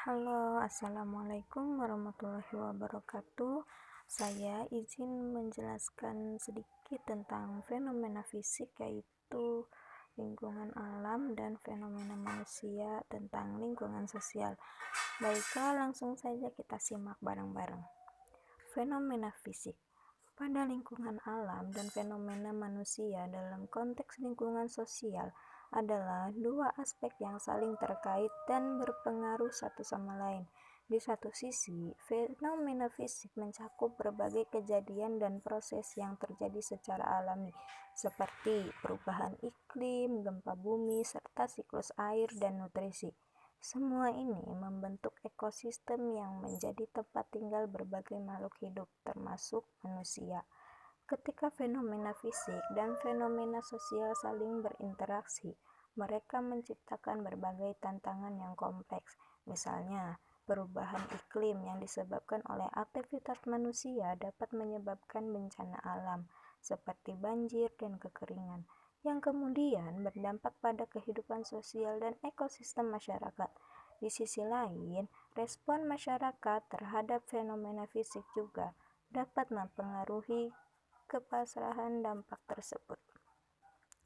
Halo, assalamualaikum warahmatullahi wabarakatuh. Saya izin menjelaskan sedikit tentang fenomena fisik, yaitu lingkungan alam dan fenomena manusia tentang lingkungan sosial. Baiklah, langsung saja kita simak bareng-bareng. Fenomena fisik pada lingkungan alam dan fenomena manusia dalam konteks lingkungan sosial adalah dua aspek yang saling terkait dan berpengaruh satu sama lain. Di satu sisi, fenomena fisik mencakup berbagai kejadian dan proses yang terjadi secara alami, seperti perubahan iklim, gempa bumi, serta siklus air dan nutrisi. Semua ini membentuk ekosistem yang menjadi tempat tinggal berbagai makhluk hidup, termasuk manusia. Ketika fenomena fisik dan fenomena sosial saling berinteraksi, mereka menciptakan berbagai tantangan yang kompleks. Misalnya, perubahan iklim yang disebabkan oleh aktivitas manusia dapat menyebabkan bencana alam, seperti banjir dan kekeringan, yang kemudian berdampak pada kehidupan sosial dan ekosistem masyarakat. Di sisi lain, respon masyarakat terhadap fenomena fisik juga dapat mempengaruhi kepasrahan dampak tersebut.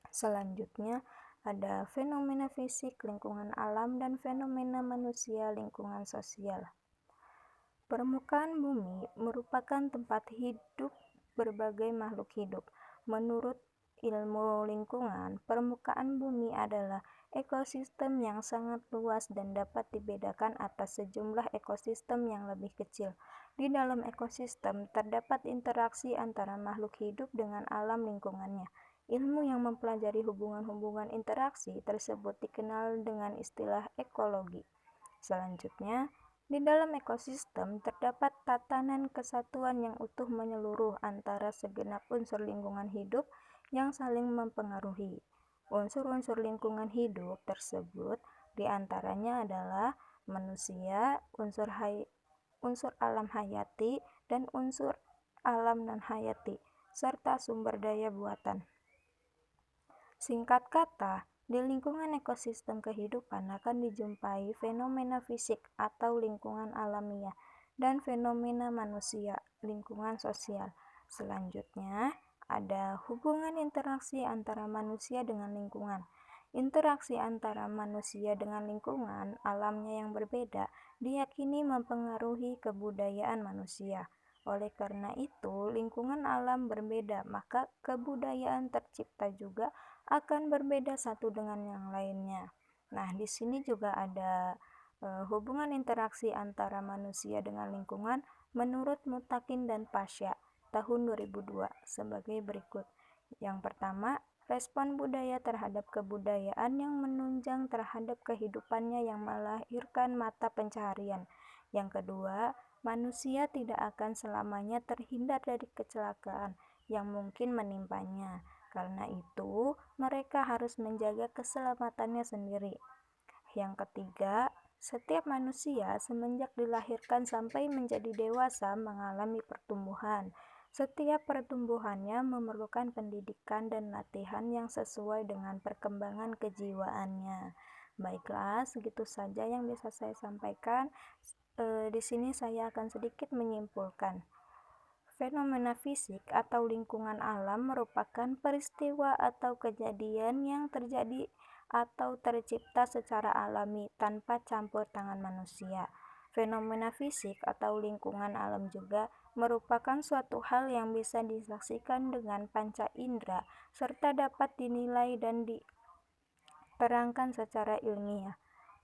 Selanjutnya, ada fenomena fisik lingkungan alam dan fenomena manusia lingkungan sosial. Permukaan bumi merupakan tempat hidup berbagai makhluk hidup. Menurut ilmu lingkungan, permukaan bumi adalah ekosistem yang sangat luas dan dapat dibedakan atas sejumlah ekosistem yang lebih kecil. Di dalam ekosistem terdapat interaksi antara makhluk hidup dengan alam lingkungannya. Ilmu yang mempelajari hubungan-hubungan interaksi tersebut dikenal dengan istilah ekologi. Selanjutnya, di dalam ekosistem terdapat tatanan kesatuan yang utuh menyeluruh antara segenap unsur lingkungan hidup yang saling mempengaruhi. Unsur-unsur lingkungan hidup tersebut diantaranya adalah manusia, unsur alam hayati, dan unsur alam non-hayati, serta sumber daya buatan. Singkat kata, di lingkungan ekosistem kehidupan akan dijumpai fenomena fisik atau lingkungan alamiah dan fenomena manusia, lingkungan sosial. Selanjutnya, ada hubungan interaksi antara manusia dengan lingkungan. Interaksi antara manusia dengan lingkungan alamnya yang berbeda diyakini mempengaruhi kebudayaan manusia. Oleh karena itu, lingkungan alam berbeda, maka kebudayaan tercipta juga akan berbeda satu dengan yang lainnya. Nah, di sini juga ada hubungan interaksi antara manusia dengan lingkungan menurut Mutakin dan Pasha tahun 2002 sebagai berikut. Yang pertama, respon budaya terhadap kebudayaan yang menunjang terhadap kehidupannya yang melahirkan mata pencaharian. Yang kedua, manusia tidak akan selamanya terhindar dari kecelakaan yang mungkin menimpanya. Karena itu, mereka harus menjaga keselamatannya sendiri. Yang ketiga, setiap manusia semenjak dilahirkan sampai menjadi dewasa mengalami pertumbuhan. Setiap pertumbuhannya memerlukan pendidikan dan latihan yang sesuai dengan perkembangan kejiwaannya. Baiklah, segitu saja yang bisa saya sampaikan. Di sini saya akan sedikit menyimpulkan. Fenomena fisik atau lingkungan alam merupakan peristiwa atau kejadian yang terjadi atau tercipta secara alami tanpa campur tangan manusia. Fenomena fisik atau lingkungan alam juga merupakan suatu hal yang bisa disaksikan dengan panca indera serta dapat dinilai dan diterangkan secara ilmiah.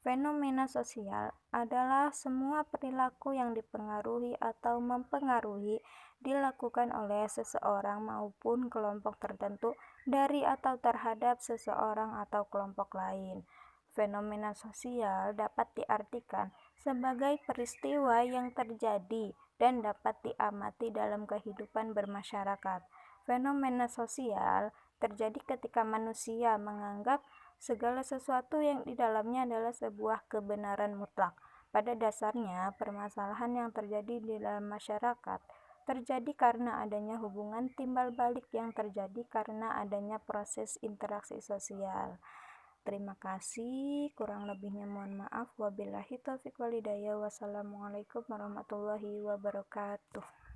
Fenomena sosial adalah semua perilaku yang dipengaruhi atau mempengaruhi dilakukan oleh seseorang maupun kelompok tertentu dari atau terhadap seseorang atau kelompok lain. Fenomena sosial dapat diartikan sebagai peristiwa yang terjadi dan dapat diamati dalam kehidupan bermasyarakat. Fenomena sosial terjadi ketika manusia menganggap segala sesuatu yang di dalamnya adalah sebuah kebenaran mutlak. Pada dasarnya, permasalahan yang terjadi di dalam masyarakat terjadi karena adanya hubungan timbal balik yang terjadi karena adanya proses interaksi sosial. Terima kasih, kurang lebihnya mohon maaf. Wabillahi taufiq walhidayah. Wassalamualaikum warahmatullahi wabarakatuh.